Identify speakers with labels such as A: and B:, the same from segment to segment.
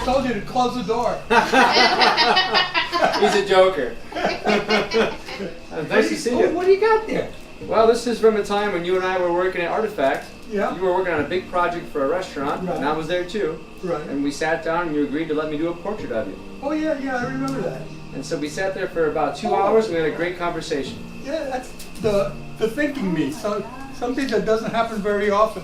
A: have told you to close the door.
B: He's a joker. Nice to see you.
A: What do you got there?
B: Well, this is from a time when you and I were working at Artifact.
A: Yeah.
B: You were working on a big project for a restaurant,
A: right.
B: and I was there too.
A: Right.
B: And we sat down and you agreed to let me do a portrait of you.
A: Oh yeah, I remember that.
B: And so we sat there for about 2 hours and we had a great conversation.
A: Yeah, that's the thinking me. So something that doesn't happen very often.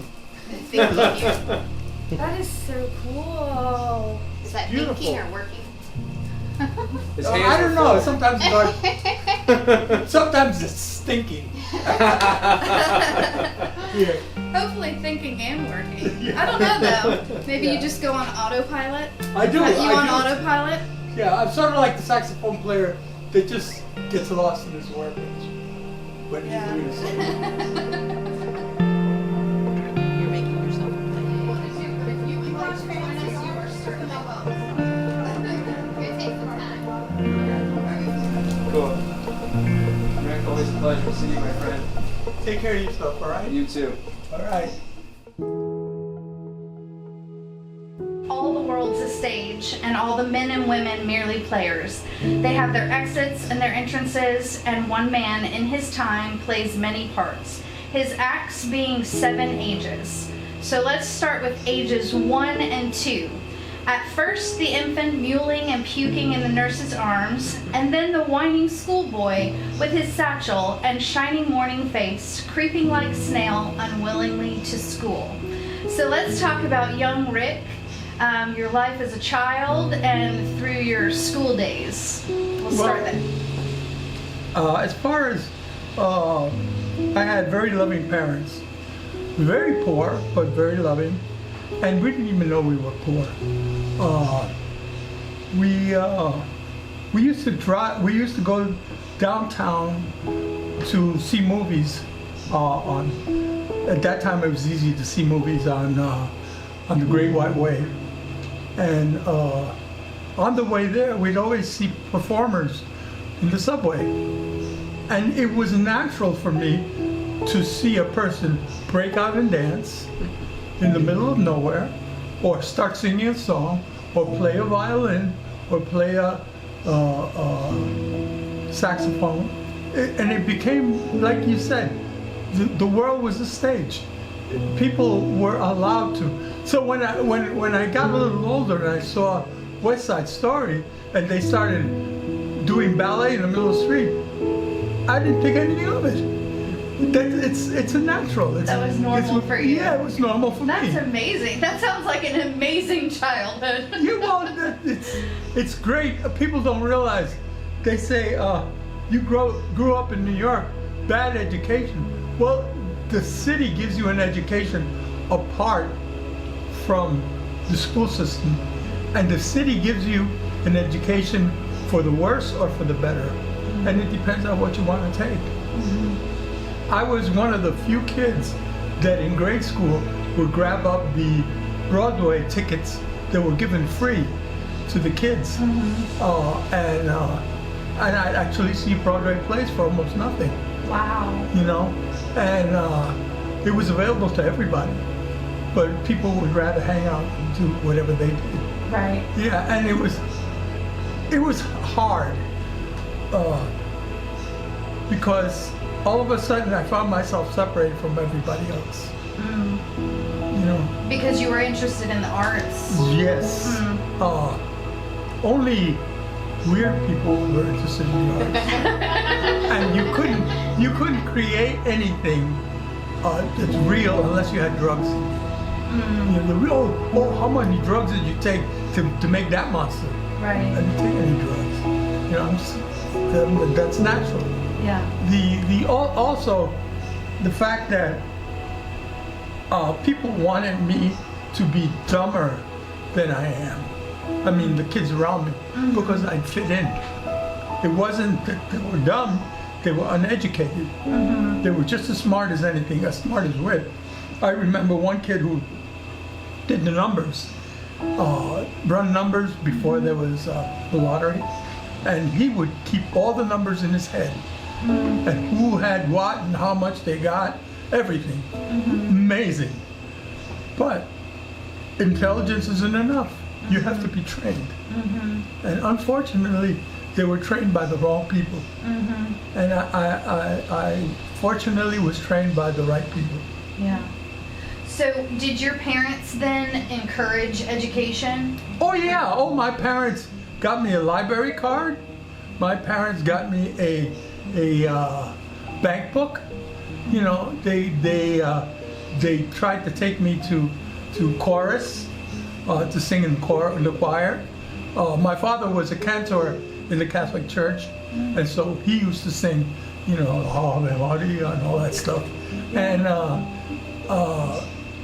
C: That is so cool.
D: Is that
A: Beautiful.
D: thinking or working?
B: His
A: I
B: hands
A: don't
B: were
A: know.
B: full.
A: Sometimes it's sometimes it's stinking. Yeah.
C: Hopefully thinking and working. I don't know though. Maybe you just go on autopilot?
A: I do.
C: Are you on
A: I do.
C: autopilot?
A: Yeah, I'm sort of like the saxophone player that just gets lost in his work when he's
C: Yeah.
A: doing something.
D: You're making yourself a
B: Cool. Rick, always a pleasure to see you, my friend.
A: Take care of yourself, all right?
B: You too.
A: All right.
C: All the world's a stage, and all the men and women merely players. They have their exits and their entrances, and one man in his time plays many parts, his acts being 7 ages. So let's start with ages 1 and 2. At first, the infant mewling and puking in the nurse's arms, and then the whining schoolboy with his satchel and shining morning face, creeping like snail unwillingly to school. So let's talk about young Rick, your life as a child, and through your school days. We'll start there.
A: As far as I had very loving parents, very poor but very loving, and we didn't even know we were poor. We used to drive. We used to go downtown to see movies. At that time, it was easy to see movies on the Great White Way, and on the way there, we'd always see performers in the subway, and it was natural for me to see a person break out and dance in the middle of nowhere, or start singing a song, or play a violin, or play a saxophone. And it became, like you said, the world was a stage. People were allowed to. So when I got a little older and I saw West Side Story, and they started doing ballet in the middle of the street, I didn't think anything of it. It's a natural.
C: That was normal for you.
A: Yeah, it was normal for me.
C: That's amazing. That sounds like an amazing childhood.
A: Yeah, well, it's great. People don't realize. They say you grew up in New York, bad education. Well, the city gives you an education apart from the school system, and the city gives you an education for the worse or for the better, and it depends on what you want to take. I was one of the few kids that in grade school would grab up the Broadway tickets that were given free to the kids, and I'd actually see Broadway plays for almost nothing.
C: Wow.
A: You know, and it was available to everybody, but people would rather hang out and do whatever they did.
C: Right.
A: Yeah, and it was hard because all of a sudden I found myself separated from everybody else. You know.
C: Because you were interested in the arts.
A: Yes. Only weird people were interested in the arts, and you couldn't create anything that's real unless you had drugs. You know, how many drugs did you take to make that monster?
C: Right.
A: I didn't take any drugs. You know, that's natural.
C: Yeah.
A: Also the fact that people wanted me to be dumber than I am. I mean, the kids around me, because I'd fit in. It wasn't that they were dumb; they were uneducated. They were just as smart as anything, as smart as wit. I remember one kid who did the numbers, run numbers before there was the lottery, and he would keep all the numbers in his head, and who had what and how much they got, everything. Amazing. But intelligence isn't enough. You have to be trained.
C: Mm-hmm.
A: And unfortunately, they were trained by the wrong people.
C: Mm-hmm.
A: And I fortunately was trained by the right people.
C: Yeah. So did your parents then encourage education?
A: Oh yeah, oh my parents got me a library card. My parents got me a bank book. You know, they tried to take me to chorus, to sing in the choir. My father was a cantor in the Catholic Church, and so he used to sing, you know, Ave Maria and all that stuff. And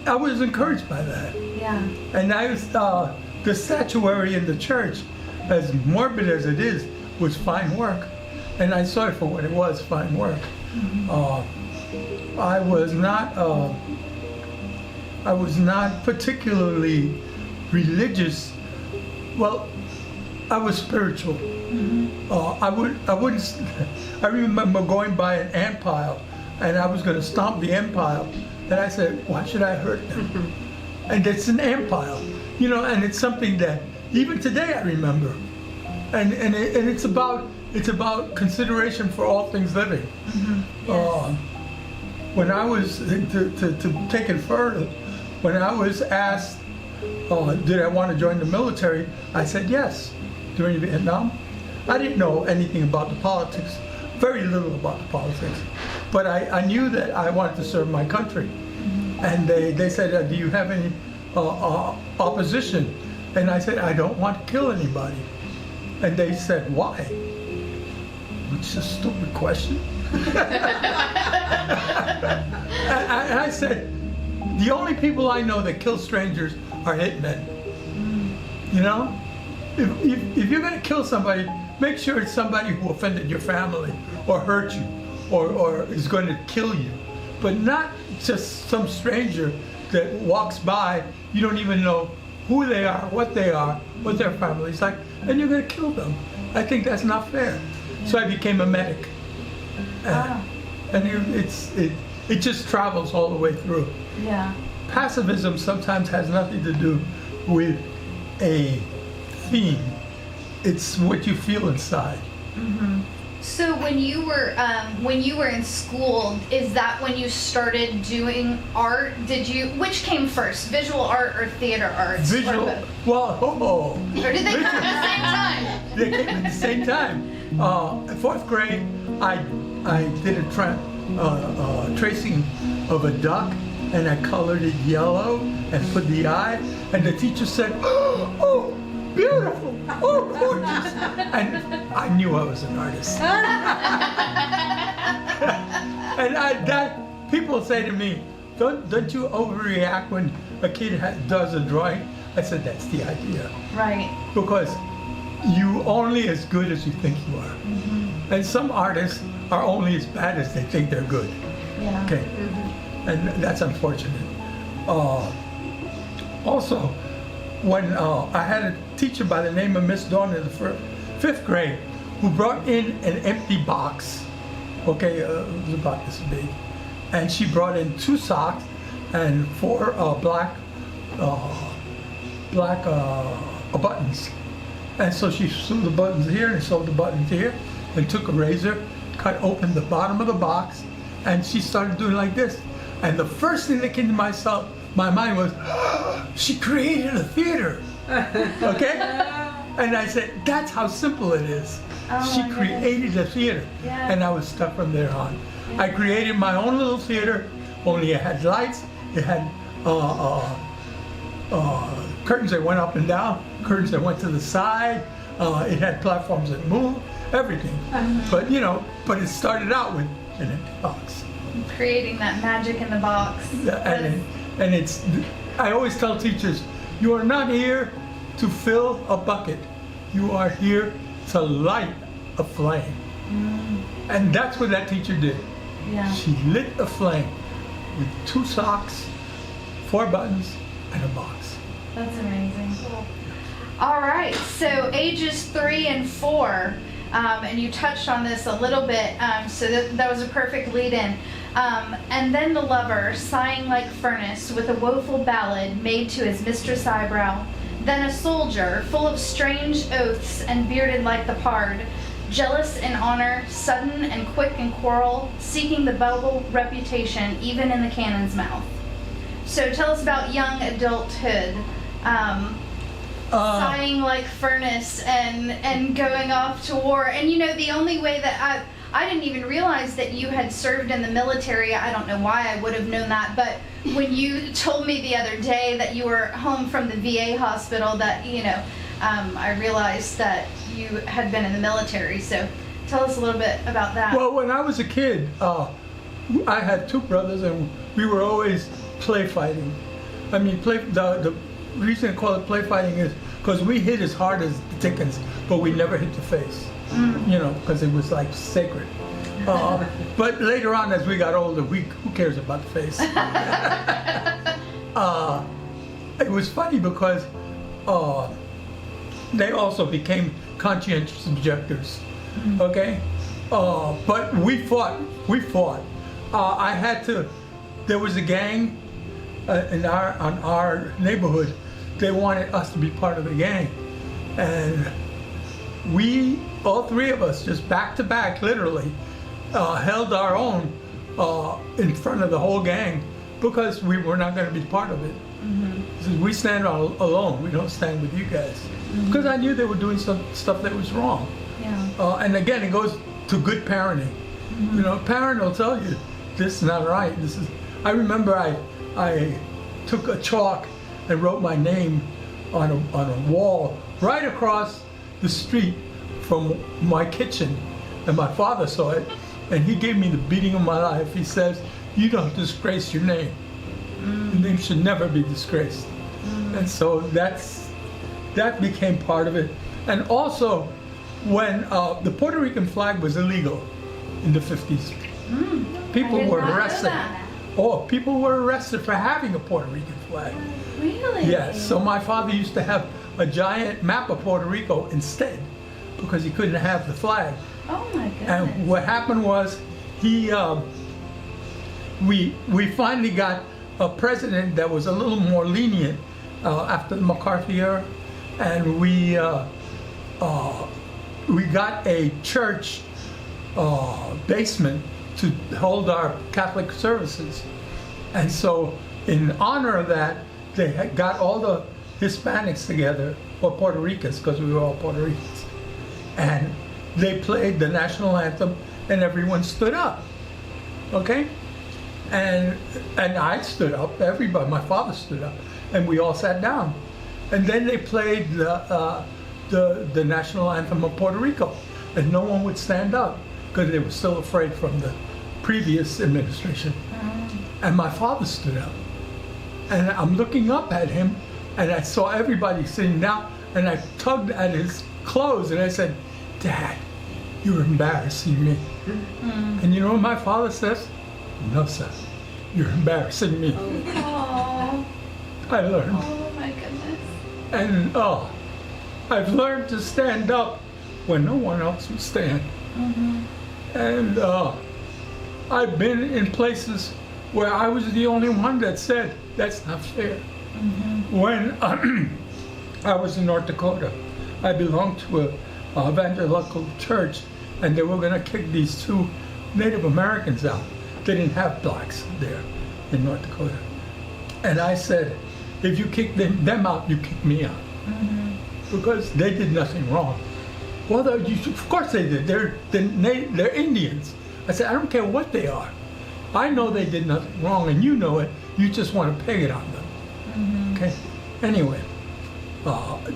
A: I was encouraged by that.
C: Yeah.
A: And I was, the statuary in the church, as morbid as it is, was fine work. And I saw it for what it was, fine work. I was not particularly religious. Well, I was spiritual. I remember going by an ant pile, and I was going to stomp the ant pile, and I said, why should I hurt them? And it's an ant pile, you know, and it's something that even today I remember. And it's about consideration for all things living.
C: Yes.
A: When I was to take it further, when I was asked, did I want to join the military, I said yes. During Vietnam, I didn't know anything about the politics, very little about the politics, but I knew that I wanted to serve my country. And they said, do you have any opposition? And I said, I don't want to kill anybody. And they said, why? Which is a stupid question. And I said, the only people I know that kill strangers are hitmen. You know? If you're going to kill somebody, make sure it's somebody who offended your family or hurt you or is going to kill you. But not just some stranger that walks by, you don't even know who they are, what their family's like, and you're going to kill them. I think that's not fair. Yeah. So I became a medic. And it just travels all the way through.
C: Yeah.
A: Pacifism sometimes has nothing to do with a theme. It's what you feel inside.
C: So when you were in school, is that when you started doing art? Which came first, visual art or theater arts?
A: Visual. Well,
C: or did they come at the same time?
A: They came at the same time. In fourth grade, I did a tracing of a duck, and I colored it yellow and put the eye. And the teacher said, "Oh, beautiful! Oh, gorgeous!" And I knew I was an artist. And people say to me, "Don't you overreact when a kid does a drawing?" I said, "That's the idea."
C: Right.
A: Because you only as good as you think you are. And some artists are only as bad as they think they're good.
C: Yeah.
A: Okay. And that's unfortunate. Also, when I had a teacher by the name of Miss Dawn in the fifth grade who brought in an empty box. Okay, it was about this big. And she brought in 2 socks and 4 black buttons. And so she sewed the buttons here and sewed the buttons here and took a razor, cut open the bottom of the box, and she started doing like this. And the first thing that came to my mind was, she created a theater. Okay? And I said, that's how simple it is. She created a theater.
C: Yeah.
A: And I was stuck from there on. I created my own little theater, only it had lights, it had curtains that went up and down, curtains that went to the side, it had platforms that moved, everything. But it started out with an empty box.
C: Creating that magic in the box.
A: And it's, I always tell teachers, you are not here to fill a bucket. You are here to light a flame. And that's what that teacher did.
C: Yeah.
A: She lit a flame with 2 socks, 4 buttons, and a box.
C: That's amazing. Cool. All right, so ages 3 and 4, and you touched on this a little bit, so that was a perfect lead-in. And then the lover, sighing like furnace, with a woeful ballad made to his mistress' eyebrow, Then a soldier, full of strange oaths and bearded like the pard, jealous in honor, sudden and quick in quarrel, seeking the bubble reputation even in the cannon's mouth. So tell us about young adulthood, sighing like furnace and going off to war. And you know, the only way that I didn't even realize that you had served in the military. I don't know why I would have known that, but when you told me the other day that you were home from the VA hospital, that, you know, I realized that you had been in the military. So tell us a little bit about that.
A: Well, when I was a kid, I had two brothers, and we were always play fighting. I mean, the reason I call it play fighting is because we hit as hard as the Dickens, but we never hit the face. You know, because it was like sacred. But later on, as we got older, who cares about the face? It was funny because they also became conscientious objectors. Okay, but we fought. I had to. There was a gang on our neighborhood. They wanted us to be part of the gang, and we, all three of us, just back to back, literally, held our own in front of the whole gang because we were not going to be part of it. So we stand alone. We don't stand with you guys. Because I knew they were doing some stuff that was wrong.
C: Yeah.
A: And again, it goes to good parenting. You know, a parent will tell you, this is not right. This is. I remember I took a chalk and wrote my name on a wall right across the street from my kitchen, and my father saw it, and he gave me the beating of my life. He says, "You don't disgrace your name. Your name should never be disgraced." And so that became part of it. And also, when the Puerto Rican flag was illegal in the 50s, people were arrested. Oh, people were arrested for having a Puerto Rican flag.
C: Really?
A: Yes. So my father used to have a giant map of Puerto Rico instead, because he couldn't have the flag.
C: Oh my goodness.
A: And what happened was, we finally got a president that was a little more lenient after the McCarthy era, and we got a church basement to hold our Catholic services. And so in honor of that, they had got all the Hispanics together, or Puerto Ricans, because we were all Puerto Ricans. And they played the national anthem, and everyone stood up, okay? And I stood up, everybody, my father stood up, and we all sat down. And then they played the national anthem of Puerto Rico, and no one would stand up, because they were still afraid from the previous administration. And my father stood up. And I'm looking up at him, and I saw everybody sitting down, and I tugged at his clothes, and I said, "Dad, you're embarrassing me." And you know what my father says? "No, son, you're embarrassing me."
C: Oh.
A: I learned.
C: Oh my goodness.
A: And I've learned to stand up when no one else would stand. And I've been in places where I was the only one that said, "That's not fair." When I was in North Dakota, I belonged to an evangelical church, and they were going to kick these two Native Americans out. They didn't have blacks there in North Dakota. And I said, if you kick them out, you kick me out. Because they did nothing wrong. Well, of course they did. They're Indians. I said, I don't care what they are. I know they did nothing wrong, and you know it. You just want to peg it on them. Okay? Anyway,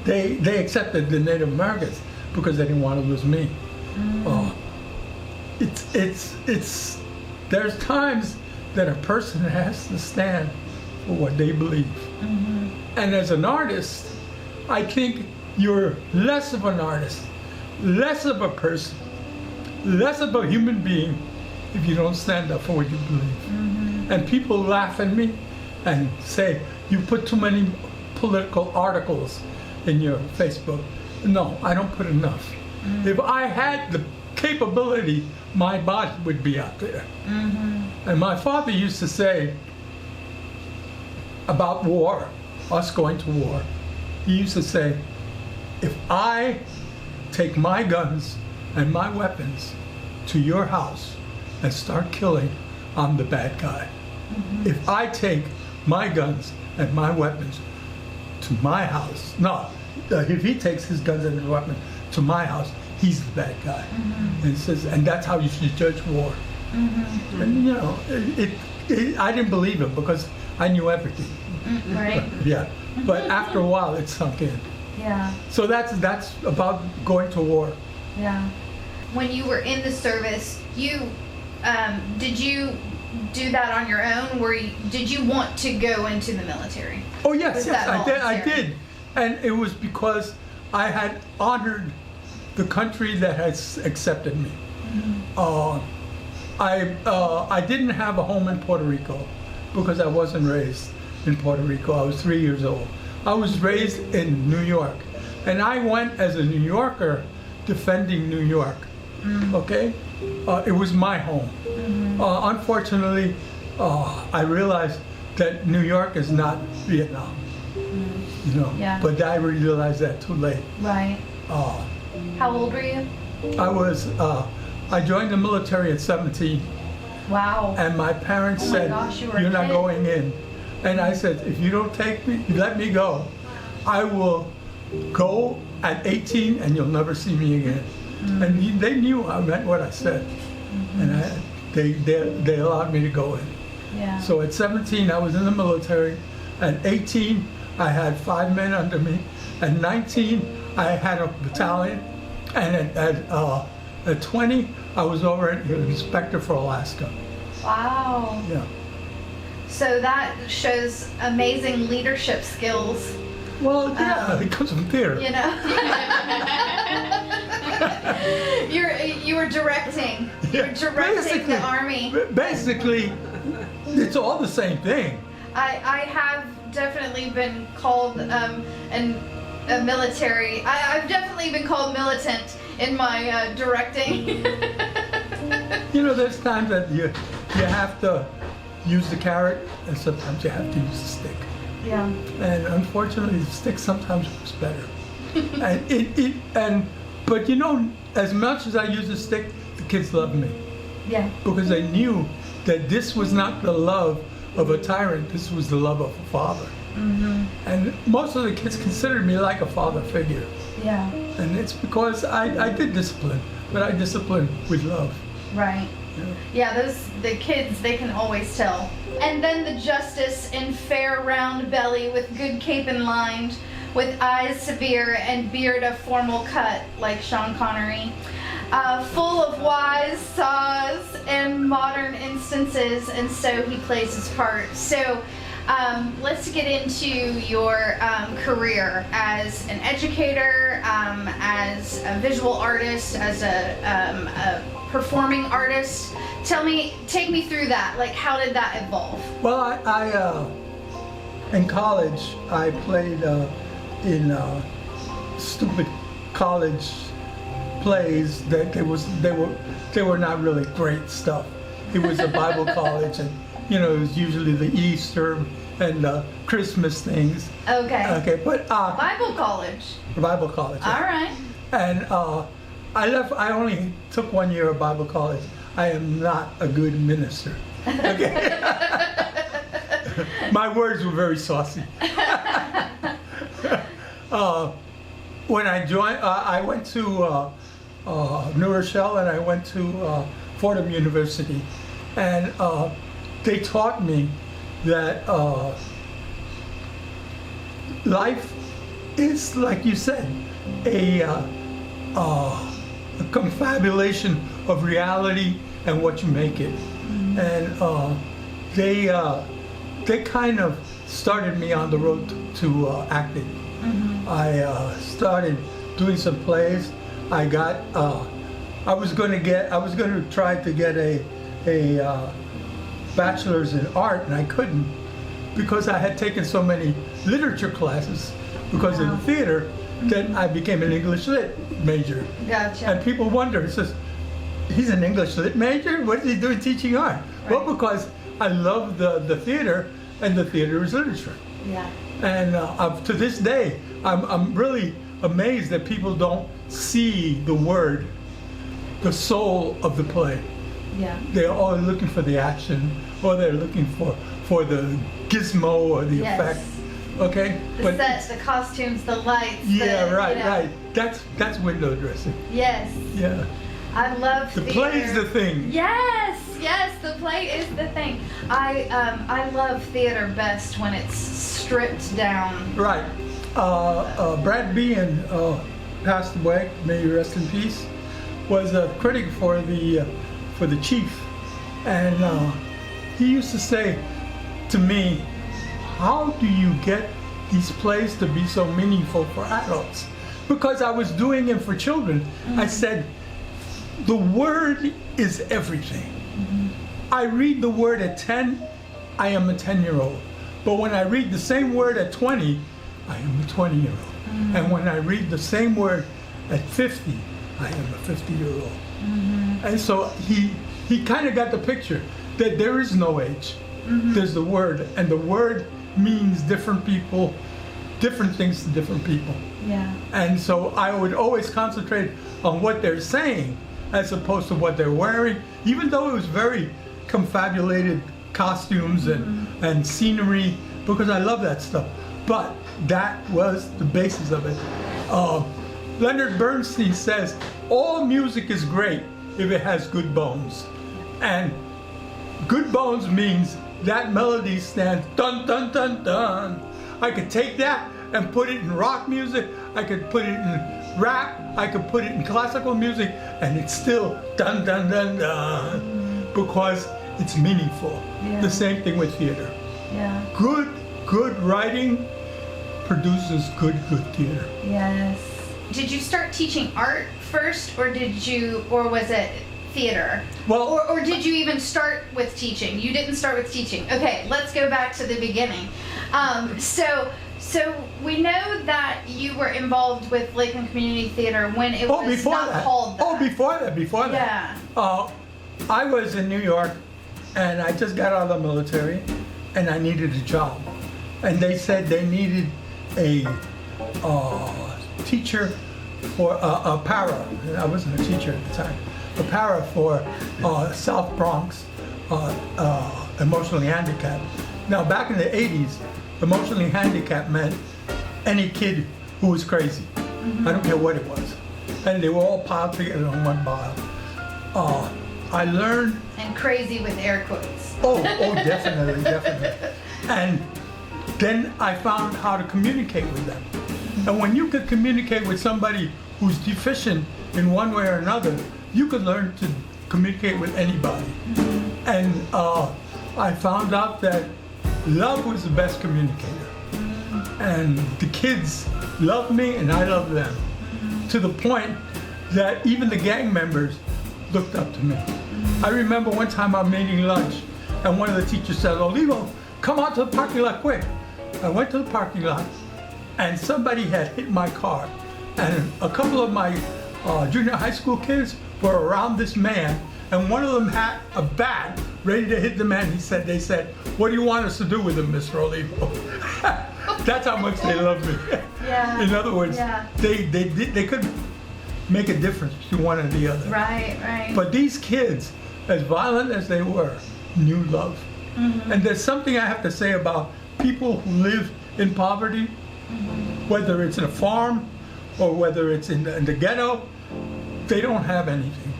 A: they accepted the Native Americans because they didn't want to lose me. There's times that a person has to stand for what they believe. And as an artist, I think you're less of an artist, less of a person, less of a human being if you don't stand up for what you believe. And people laugh at me and say, you put too many political articles in your Facebook. No, I don't put enough. If I had the capability, my body would be out there. And my father used to say about war, us going to war, he used to say, if I take my guns and my weapons to your house and start killing, I'm the bad guy. If I take my guns and my weapons to my house, no, if he takes his guns and his weapons to my house, he's the bad guy. And he says, and that's how you should judge war. And you know, I didn't believe him because I knew everything.
C: Right.
A: Yeah, but after a while, it sunk in.
C: Yeah.
A: So that's about going to war.
C: Yeah. When you were in the service, did you do that on your own? Did you want to go into the military?
A: Oh yes,
C: Was
A: yes,
C: that
A: I
C: voluntary?
A: did, and it was because I had honored the country that has accepted me. I didn't have a home in Puerto Rico because I wasn't raised in Puerto Rico. I was 3 years old. I was raised in New York, and I went as a New Yorker defending New York. Okay, it was my home. Unfortunately, I realized that New York is not Vietnam. You know,
C: Yeah.
A: but I realized that too late.
C: Right. How old were you?
A: I joined the military at 17,
C: Wow.
A: and my parents
C: Oh my
A: said,
C: gosh, you were a
A: "You're not
C: kid."
A: going in." And I said, "If you don't take me, let me go, I will go at 18, and you'll never see me again." And they knew I meant what I said, and they allowed me to go in.
C: Yeah.
A: So at 17, I was in the military. At 18, I had 5 men under me. At 19, I had a battalion. And at 20, I was over an inspector for Alaska.
C: Wow.
A: Yeah.
C: So that shows amazing leadership skills,
A: Well, yeah, it comes from theater.
C: you know. You were directing. You were
A: Yeah,
C: directing the army.
A: Basically, it's all the same thing.
C: I have definitely been called a military. I've definitely been called militant in my directing.
A: You know, there's times that you have to use the carrot, and sometimes you have to use the stick.
C: Yeah.
A: And unfortunately, the stick sometimes works better. But you know, as much as I use the stick, the kids love me
C: Yeah.
A: because they knew that this was not the love of a tyrant. This was the love of a father. And most of the kids considered me like a father figure.
C: Yeah.
A: And it's because I did discipline, but I disciplined with love.
C: Right. Yeah, the kids, they can always tell. And then the justice in fair round belly with good cape and lined, with eyes severe and beard of formal cut like Sean Connery. Full of wise saws and modern instances, and so he plays his part. So let's get into your career as an educator, as a visual artist, as a performing artist. Take me through that. Like, how did that evolve?
A: Well, I in college, I played in stupid college plays that they were not really great stuff. It was a Bible college, and you know, it was usually the Easter and Christmas things.
C: Okay.
A: Okay, but
C: Bible college.
A: Bible college.
C: All right.
A: And I left. I only took 1 year of Bible college. I am not a good minister. Okay. My words were very saucy. When I joined, I went to New Rochelle, and I went to Fordham University, and they taught me that life is, like you said, a confabulation of reality and what you make it. And they kind of started me on the road to acting. I started doing some plays. I was going to try to get a bachelor's in art, and I couldn't because I had taken so many literature classes because of the theater that I became an English lit major.
C: Gotcha.
A: And people wonder, it says, he's an English lit major? What is he doing teaching art?
C: Right.
A: Well, because I love the theater, and the theater is literature.
C: Yeah.
A: And to this day, I'm really amazed that people don't see the word, the soul of the play.
C: Yeah.
A: They're all looking for the action, or they're looking for the gizmo or the
C: Yes.
A: effect. Okay?
C: The sets, the costumes, the lights.
A: Yeah,
C: the,
A: right,
C: you know.
A: right. That's window dressing.
C: Yes.
A: Yeah.
C: I love
A: The
C: theater.
A: play's the thing.
C: Yes, yes, the play is the thing. I love theater best when it's stripped down.
A: Right. Brad Bean passed away. May he rest in peace. Was a critic for the Chief, and he used to say to me, "How do you get these plays to be so meaningful for adults?" Because I was doing it for children. I said, "The word is everything." I read the word at 10, I am a 10-year-old. But when I read the same word at 20, I am a 20-year-old. And when I read the same word at 50, I am a 50-year-old. And so he kind of got the picture that there is no age. There's the word, and the word means different people, different things to different people.
C: Yeah.
A: And so I would always concentrate on what they're saying as opposed to what they're wearing, even though it was very confabulated costumes and scenery, because I love that stuff. But that was the basis of it. Leonard Bernstein says, all music is great if it has good bones. And good bones means that melody stands dun dun dun dun. I could take that and put it in rock music, I could put it in rap, I could put it in classical music, and it's still dun dun dun dun, because it's meaningful.
C: Yeah.
A: The same thing with theater.
C: Yeah.
A: Good writing produces good theater.
C: Yes. Did you start teaching art first, or was it theater?
A: Well-
C: or did you even start with teaching? You didn't start with teaching. Okay, let's go back to the beginning. So we know that you were involved with Lakeland Community Theater when it was not called that.
A: Oh, before that.
C: Yeah.
A: I was in New York, and I just got out of the military, and I needed a job. And they said they needed a teacher for a para. I wasn't a teacher at the time. A para for South Bronx emotionally handicapped. Now, back in the 80s, emotionally handicapped meant any kid who was crazy. I don't care what it was. And they were all piled together on one pile. I learned...
C: And crazy with air quotes.
A: Oh, definitely. And then I found how to communicate with them. And when you could communicate with somebody who's deficient in one way or another, you could learn to communicate with anybody. And I found out that love was the best communicator. And the kids loved me and I loved them. To the point that even the gang members looked up to me. I remember one time I'm eating lunch and one of the teachers said, "Olivo, come out to the parking lot quick." I went to the parking lot and somebody had hit my car. And a couple of my junior high school kids were around this man, and one of them had a bat ready to hit the man. They said, "What do you want us to do with him, Mr. Olivo?" That's how much they love me.
C: Yeah.
A: In other words,
C: Yeah.
A: they could make a difference between one and the other.
C: Right.
A: But these kids, as violent as they were, knew love. And there's something I have to say about people who live in poverty, whether it's in a farm or whether it's in the ghetto, they don't have anything.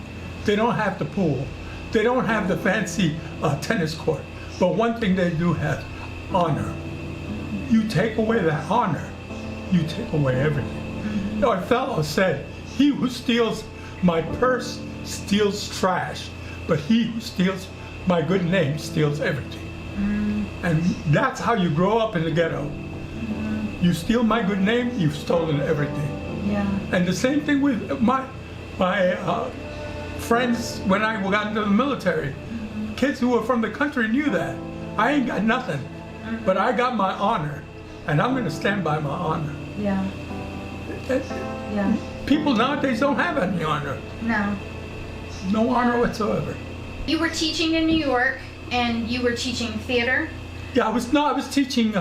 A: They don't have the pool. They don't have the fancy tennis court. But one thing they do have, honor. You take away that honor, you take away everything. Our fellow said, "He who steals my purse steals trash, but he who steals my good name steals everything." And that's how you grow up in the ghetto. You steal my good name, you've stolen everything.
C: Yeah.
A: And the same thing with my friends when I got into the military. Kids who were from the country knew that. I ain't got nothing, but I got my honor, and I'm going to stand by my honor.
C: Yeah. Yeah.
A: People nowadays don't have any honor.
C: No.
A: No honor whatsoever.
C: You were teaching in New York, and you were teaching theater.
A: Yeah, I was teaching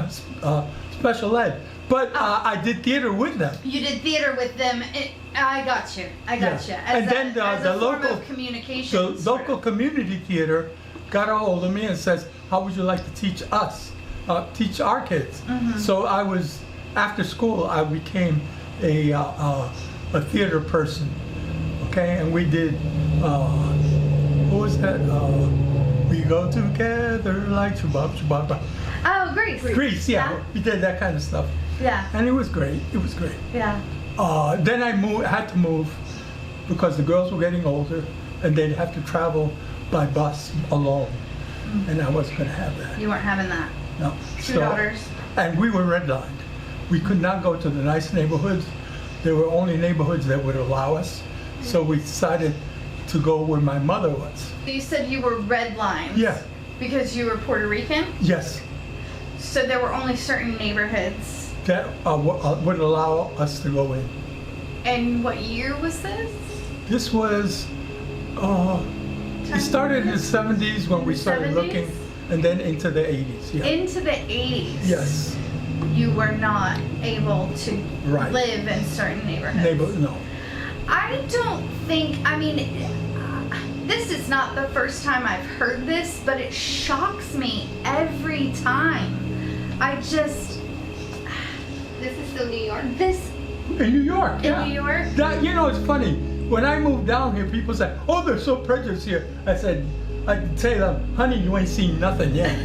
A: special ed, But I did theater with them.
C: You did theater with them. I got you. I got
A: Yeah.
C: you.
A: And then the
C: form
A: local-
C: of communication.
A: The local community theater got a hold of me and says, how would you like to teach us, teach our kids? So I was, after school, I became a theater person, okay? And we did, what was that? We go together like shabab, shabab.
C: Oh, Greece.
A: Greece, yeah. We did that kind of stuff.
C: Yeah.
A: And it was great, it was great.
C: Yeah.
A: Then I had to move because the girls were getting older and they'd have to travel by bus alone. And I wasn't going to have that.
C: You weren't having that.
A: No.
C: Two daughters.
A: And we were redlined. We could not go to the nice neighborhoods. There were only neighborhoods that would allow us. So we decided to go where my mother was.
C: You said you were redlined.
A: Yeah.
C: Because you were Puerto Rican?
A: Yes.
C: So there were only certain neighborhoods.
A: That would allow us to go in.
C: And what year was this?
A: This was, it started in the 70s when we started
C: 70s?
A: looking, and then into the 80s. Yeah.
C: Into the 80s.
A: Yes.
C: You were not able to
A: Right.
C: live in certain neighborhoods.
A: No.
C: I don't think, I mean, this is not the first time I've heard this, but it shocks me every time. This is still New York?
A: In New York,
C: In
A: yeah.
C: New York?
A: That, you know, it's funny. When I moved down here, people say, oh, they're so prejudiced here. I say them, honey, you ain't seen nothing yet.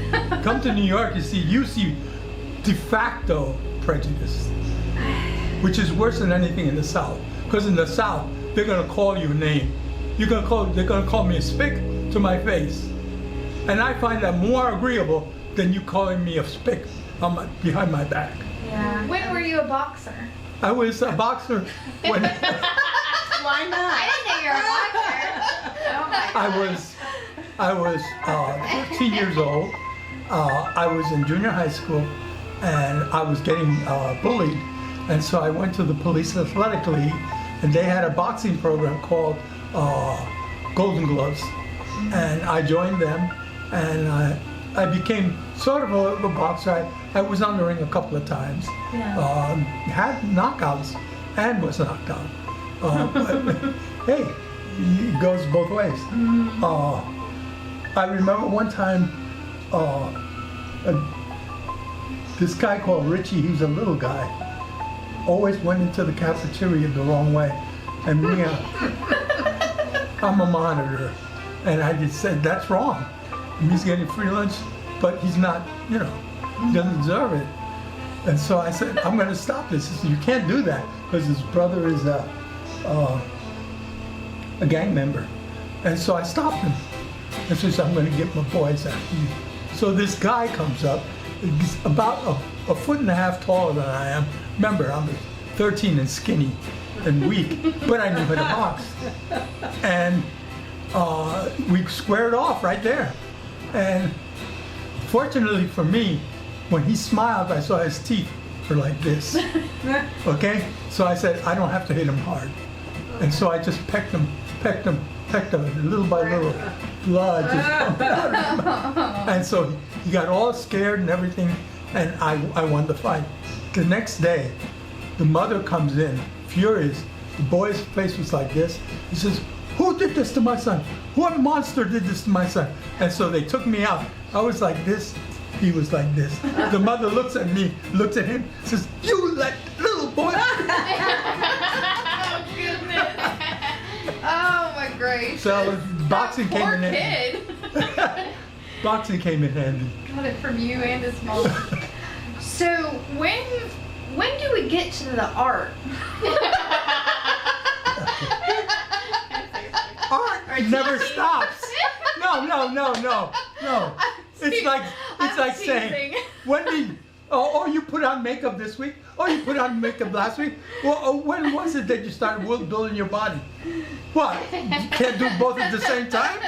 A: Come to New York, you see de facto prejudice, which is worse than anything in the South. Because in the South, they're gonna call you a name. They're gonna call me a spick to my face. And I find that more agreeable than you calling me a spick behind my back.
C: Yeah. When were you a boxer?
A: I was a boxer when
D: Why not?
C: I didn't know you were a boxer. Oh my
A: I was 13 years old. I was in junior high school, and I was getting bullied, and so I went to the police athletic league, and they had a boxing program called Golden Gloves, and I joined them, and I became sort of a boxer. I was on the ring a couple of times, had knockouts, and was knocked out. But hey, it goes both ways. I remember one time, this guy called Richie, he was a little guy, always went into the cafeteria the wrong way. And me, I'm a monitor, and I just said, that's wrong. And he's getting free lunch, but he's not, you know, he doesn't deserve it. And so I said, I'm going to stop this. He said, you can't do that, because his brother is a gang member. And so I stopped him. And so he said, I'm going to get my boys after you. So this guy comes up, he's about a foot and a half taller than I am. Remember, I'm 13 and skinny and weak, but I knew how to box. And we squared off right there. And fortunately for me, when he smiled, I saw his teeth were like this. Okay? So I said, I don't have to hit him hard. And so I just pecked him, little by little. Blood just pumped out of him. And so he got all scared and everything, and I won the fight. The next day, the mother comes in, furious. The boy's face was like this. He says, who did this to my son? What monster did this to my son? And so they took me out. I was like this. He was like this. The mother looks at me, looks at him, says, you let little boy.
C: Oh, goodness. Oh, my gracious.
A: So boxing came
C: Poor
A: in handy.
C: kid.
A: Boxing came in handy.
C: Got it from you and his mom. So when do we get to the art?
A: Art never stops. No. It's like saying, when did, oh, you put on makeup this week? Oh, you put on makeup last week? Well, when was it that you started building your body? What? You can't do both at the same time?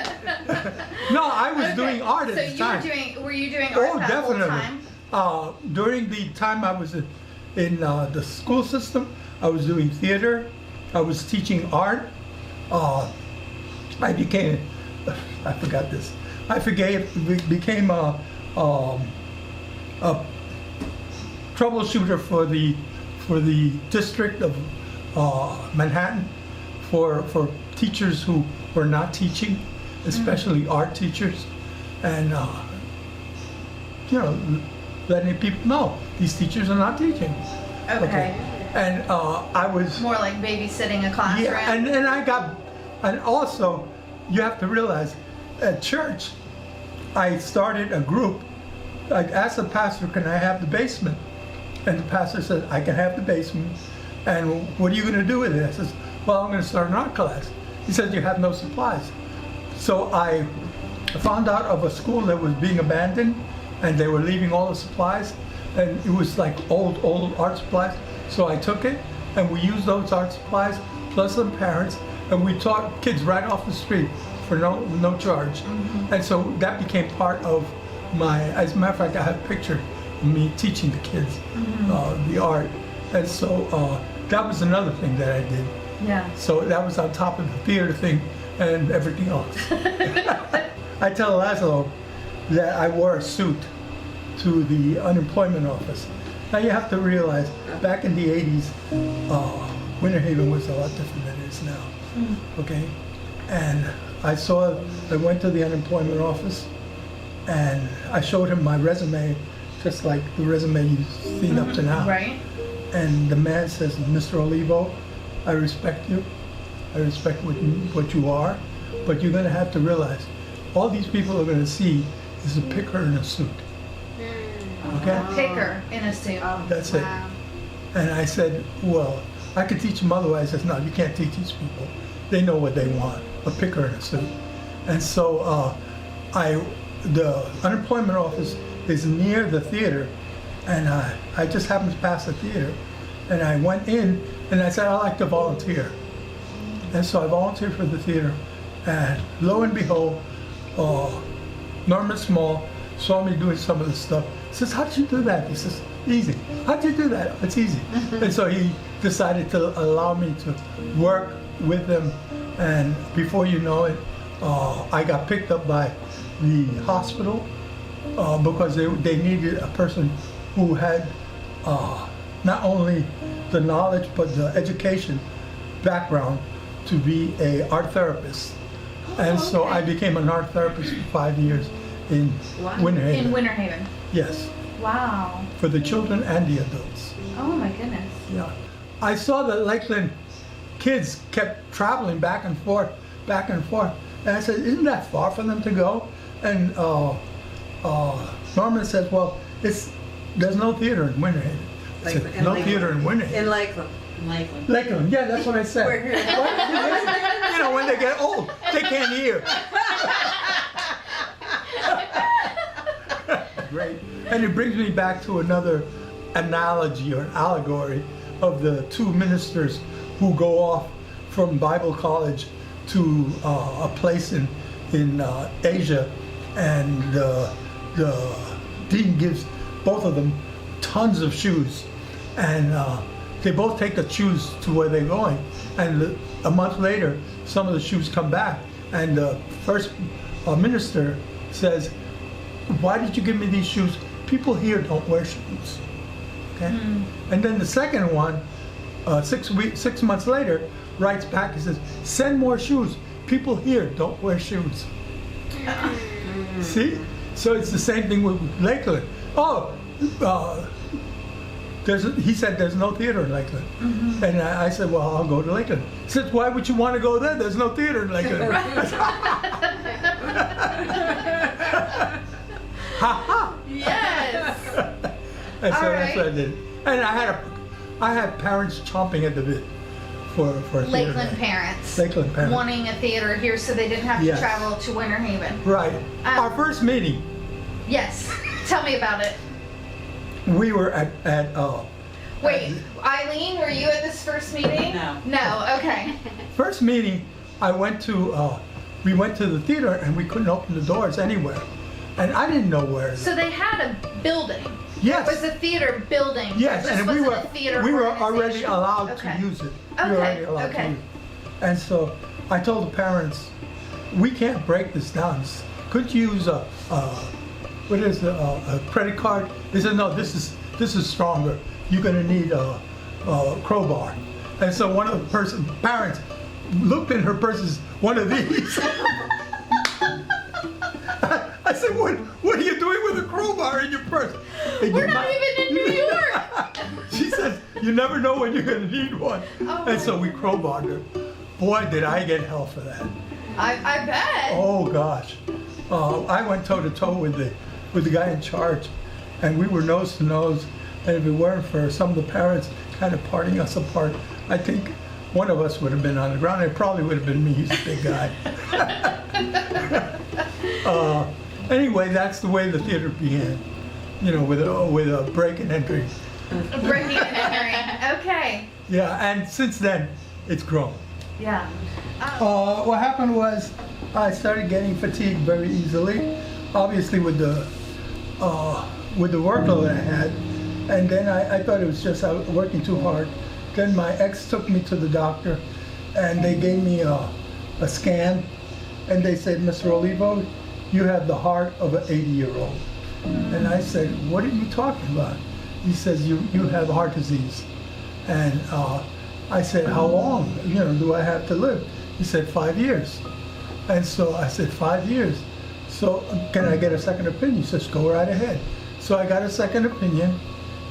A: No, I was doing art at the time.
C: Were you doing art that whole
A: definitely.
C: time?
A: During the time I was in the school system, I was doing theater. I was teaching art. I became, I forgot this. I became troubleshooter for the district of Manhattan for teachers who were not teaching, especially art teachers, and you know, letting people know these teachers are not teaching.
C: Okay.
A: And I was
C: More like babysitting a classroom.
A: yeah, and I got, and also you have to realize at church I started a group. I asked the pastor, can I have the basement? And the pastor said, I can have the basement. And what are you going to do with it? I says, well, I'm going to start an art class. He said, you have no supplies. So I found out of a school that was being abandoned and they were leaving all the supplies. And it was like old art supplies. So I took it and we used those art supplies plus some parents, and we taught kids right off the street for no charge. And so that became part of my, as a matter of fact, I have a picture of me teaching the kids the art. And so that was another thing that I did.
C: Yeah.
A: So that was on top of the theater thing and everything else. I tell Laszlo that I wore a suit to the unemployment office. Now you have to realize, back in the 80s, Winter Haven was a lot different than it is now. Okay? And I went to the unemployment office and I showed him my resume, just like the resume you've seen up to now.
C: Right.
A: And the man says, Mr. Olivo, I respect you. I respect what you are, but you're going to have to realize, all these people are going to see is a picker in a suit. Okay?
C: Picker in a suit.
A: That's it. And I said, well, I could teach them otherwise. I said, no, you can't teach these people. They know what they want, a picker in a suit. And so the unemployment office is near the theater, and I just happened to pass the theater, and I went in and I said, I'd like to volunteer. And so I volunteered for the theater, and lo and behold, Norman Small saw me doing some of the stuff. He says, how did you do that? He says, easy. How'd you do that? It's easy. And so he decided to allow me to work with them, and before you know it, I got picked up by the hospital because they needed a person who had not only the knowledge but the education background to be an art therapist. And so I became an art therapist for 5 years in Winter Haven.
C: In Winter Haven.
A: Yes,
C: Wow.
A: for the children and the adults.
C: Oh my goodness.
A: Yeah. I saw that Lakeland kids kept traveling back and forth. And I said, isn't that far for them to go? And Norman says, well, there's no theater in Winter Haven. I said,
D: In
A: no
D: Lakeland.
A: theater in Winter Haven.
D: In Lakeland.
A: Lakeland, yeah, that's what I said.
D: We're here.
A: You know, when they get old, they can't hear. Great. And it brings me back to another analogy or allegory of the two ministers who go off from Bible college to a place in Asia, and the dean gives both of them tons of shoes, and they both take the shoes to where they're going, and a month later some of the shoes come back, and the first minister says, why did you give me these shoes? People here don't wear shoes. Okay? And then the second one, 6 months later, writes back and says, send more shoes. People here don't wear shoes. See? So it's the same thing with Lakeland. He said there's no theater in Lakeland. And I said, well, I'll go to Lakeland. He said, why would you want to go there? There's no theater in Lakeland. Ha ha!
C: Yes.
A: And so
C: All
A: that's what I did. And I had parents chomping at the bit for a theater
C: Lakeland
A: night.
C: parents.
A: Lakeland parents.
C: Wanting a theater here so they didn't have to
A: Yes.
C: travel to Winter Haven.
A: Right. Our first meeting,
C: Yes. Tell me about it.
A: we were at
C: Wait, Eileen, were you at this first meeting?
D: No.
C: No, okay.
A: first meeting. We went to the theater and we couldn't open the doors anywhere, and I didn't know where.
C: So they had a building.
A: Yes.
C: It was a theater building.
A: Yes,
C: This
A: and we
C: wasn't a theater
A: were already
C: organization.
A: allowed
C: Okay.
A: to use it. We
C: Okay,
A: were already allowed
C: okay.
A: to use it. And so I told the parents, we can't break this down. Could you use a credit card? They said, no, this this is stronger. You're going to need a crowbar. And so one of the parents looked in her purses, one of these. I said, what are you doing with a crowbar in your purse? And
C: We're not even in New York.
A: She says, you never know when you're going to need one.
C: Oh
A: And so we crowbarred her. Boy, did I get hell for that.
C: I bet.
A: Oh gosh, I went toe to toe with the guy in charge, and we were nose to nose. And if it weren't for some of the parents kind of parting us apart, I think one of us would have been on the ground. It probably would have been me. He's a big guy. Anyway, that's the way the theater began. You know, with a break and entry.
C: Breaking and entering. Okay.
A: Yeah, and since then, it's grown.
C: Yeah.
A: What happened was I started getting fatigued very easily, obviously with the workload I had, and then I thought it was just I was working too hard. Then my ex took me to the doctor, and they gave me a scan, and they said, Mr. Olivo, you have the heart of an 80-year-old. And I said, what are you talking about? He says, you have heart disease. And I said, how long, do I have to live? He said, 5 years. And so I said, 5 years. So can I get a second opinion? He says, go right ahead. So I got a second opinion,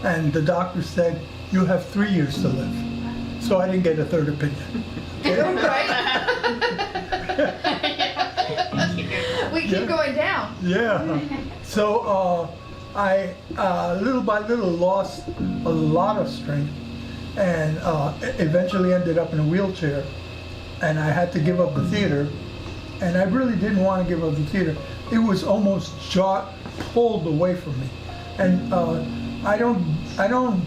A: and the doctor said, you have 3 years to live. So I didn't get a third opinion.
C: We keep going down.
A: Yeah. So I little by little lost a lot of strength, and eventually ended up in a wheelchair, and I had to give up the theater, and I really didn't want to give up the theater. It was almost pulled away from me, and I don't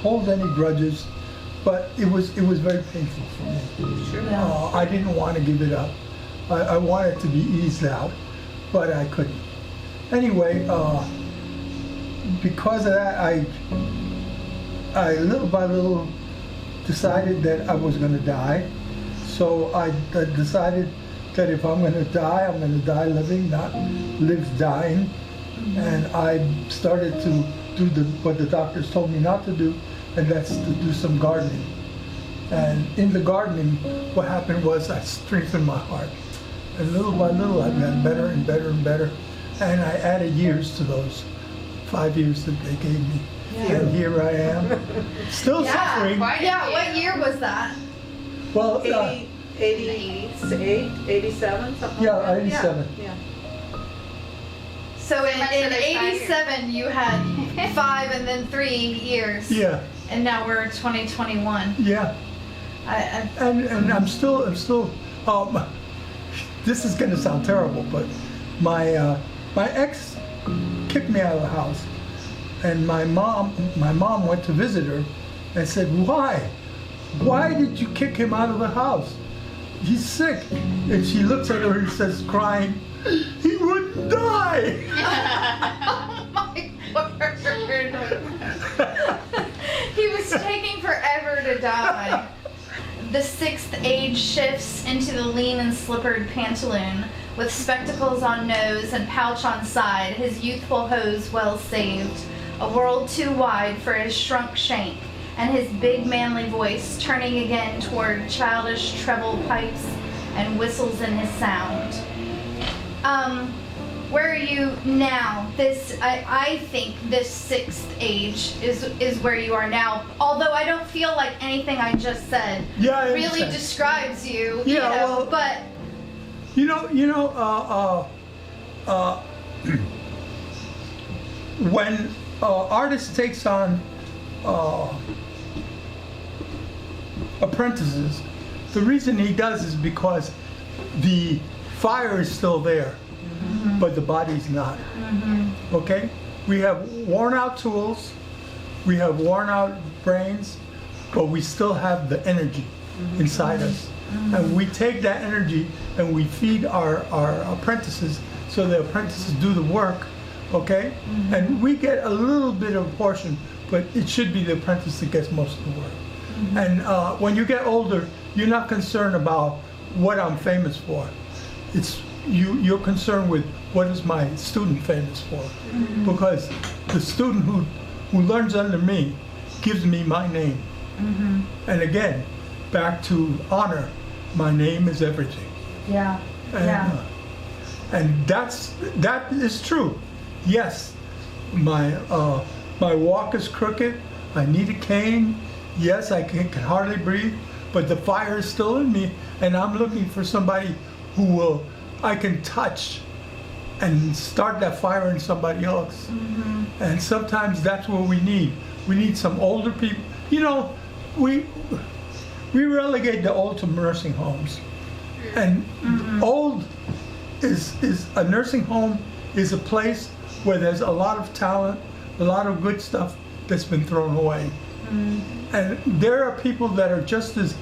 A: hold any grudges, but it was very painful for me.
D: Sure.
A: I didn't want to give it up. I wanted to be eased out, but I couldn't. Anyway, because of that, I little by little decided that I was going to die. So I decided that if I'm going to die, I'm going to die living, not live dying. And I started to do what the doctors told me not to do, and that's to do some gardening. And in the gardening, what happened was I strengthened my heart. And little by little, I got better and better and better. And I added years to those 5 years that they gave me.
C: Yeah.
A: And here I am, still suffering.
C: Yeah, what year was that?
A: Well,
D: 88, 87, something
A: yeah,
D: like that.
A: 87.
D: Yeah.
C: So in
E: much for those 5 years.
C: 87, you had 5 and then 3 years.
A: Yeah,
C: And now we're 2021.
A: yeah. And I'm still, this is gonna sound terrible, but my ex kicked me out of the house, and my mom went to visit her and said, why did you kick him out of the house? He's sick. And she looks at her and says, crying, he wouldn't die.
C: Oh my word. He was taking forever to die. The 6th age shifts into the lean and slippered pantaloon, with spectacles on nose and pouch on side, his youthful hose well saved, a world too wide for his shrunk shank, and his big manly voice turning again toward childish treble pipes and whistles in his sound. Where are you now? I think this 6th age is where you are now. Although I don't feel like anything I just said really
A: understand.
C: describes you.
A: Yeah, well,
C: but
A: when artist takes on apprentices, the reason he does is because the fire is still there, but the body's not. Okay? We have worn out tools, we have worn out brains, but we still have the energy inside us. And we take that energy and we feed our apprentices, so the apprentices do the work, okay? And we get a little bit of a portion, but it should be the apprentice that gets most of the work. And when you get older, you're not concerned about what I'm famous for. It's you're concerned with what is my student famous for, because the student who learns under me gives me my name. And again, back to honor, my name is everything.
C: Yeah.
A: And,
C: Yeah.
A: And that is true. Yes, my walk is crooked. I need a cane. Yes, I can hardly breathe, but the fire is still in me, and I'm looking for somebody who I can touch and start that fire in somebody else. And sometimes that's what we need. We need some older people. You know, we relegate the old to nursing homes, and old is a nursing home is a place where there's a lot of talent, a lot of good stuff that's been thrown away. And there are people that are just as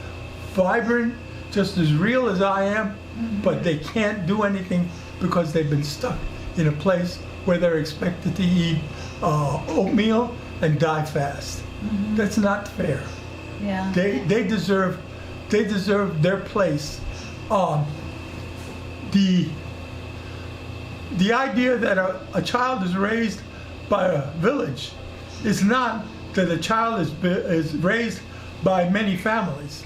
A: vibrant, just as real as I am, but they can't do anything because they've been stuck in a place where they're expected to eat oatmeal and die fast. That's not fair.
C: Yeah.
A: They deserve their place. The idea that a child is raised by a village is not that a child is raised by many families.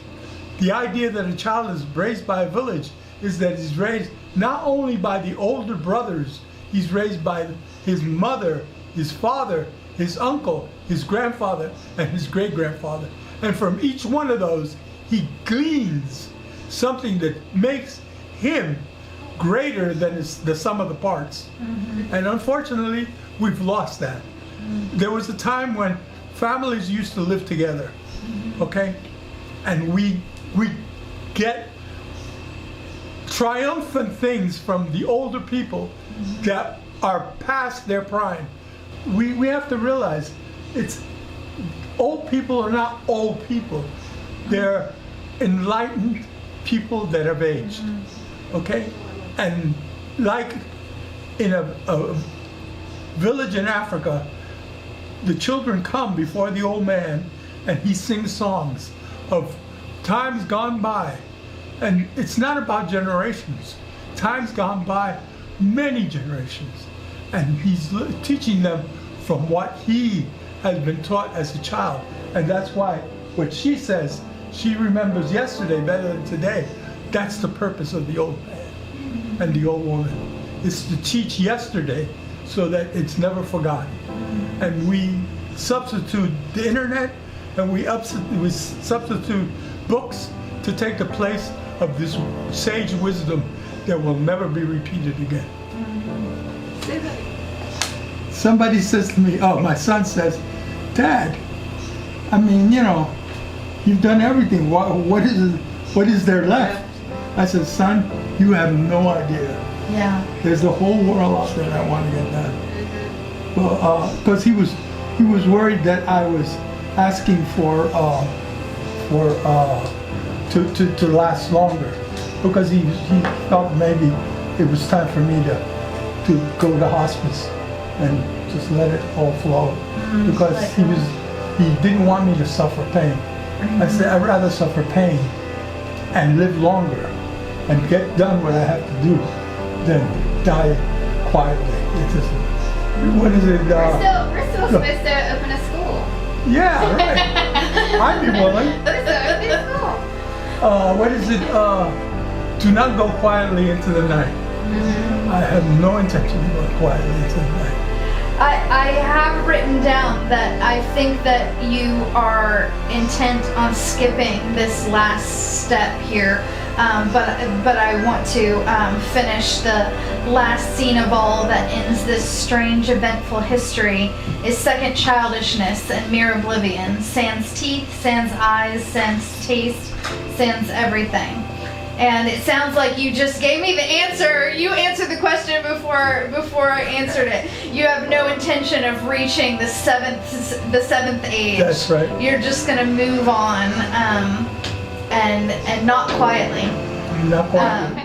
A: The idea that a child is raised by a village is that he's raised not only by the older brothers, he's raised by his mother, his father, his uncle, his grandfather, and his great-grandfather. And from each one of those, he gleans something that makes him greater than the sum of the parts. And unfortunately, we've lost that. There was a time when families used to live together, okay? And we get triumphant things from the older people that are past their prime. We have to realize old people are not old people. They're enlightened people that have aged, okay? And like in a village in Africa, the children come before the old man and he sings songs of times gone by. And it's not about generations. Times gone by, many generations. And he's teaching them from what he has been taught as a child. And that's why what she says, she remembers yesterday better than today. That's the purpose of the old man and the old woman, is to teach yesterday so that it's never forgotten. And we substitute the internet and we substitute books to take the place of this sage wisdom that will never be repeated again. Somebody says to me, my son says, Dad, I mean, you know, you've done everything. What is there left? I said, son, you have no idea.
C: Yeah.
A: There's a whole world out there that I want to get done. Well, because he was worried that I was asking to last longer, because he felt maybe it was time for me to go to hospice and just let it all flow, because he didn't want me to suffer pain. I said, I'd rather suffer pain and live longer and get done what I have to do than die quietly. It just, what is it?
E: We're still supposed to open a school.
A: Yeah, right. I'd be willing.
E: We're still opening a school.
A: What is it? Do not go quietly into the night. I have no intention of going quietly into the night.
C: I have written down that I think that you are intent on skipping this last step here, but I want to finish the last scene of all that ends this strange, eventful history is second childishness and mere oblivion, sans teeth, sans eyes, sans taste, sans everything. And it sounds like you just gave me the answer. You answered the question before I answered it. You have no intention of reaching the seventh age.
A: That's right.
C: You're just gonna move on, and not quietly.
A: Not quietly.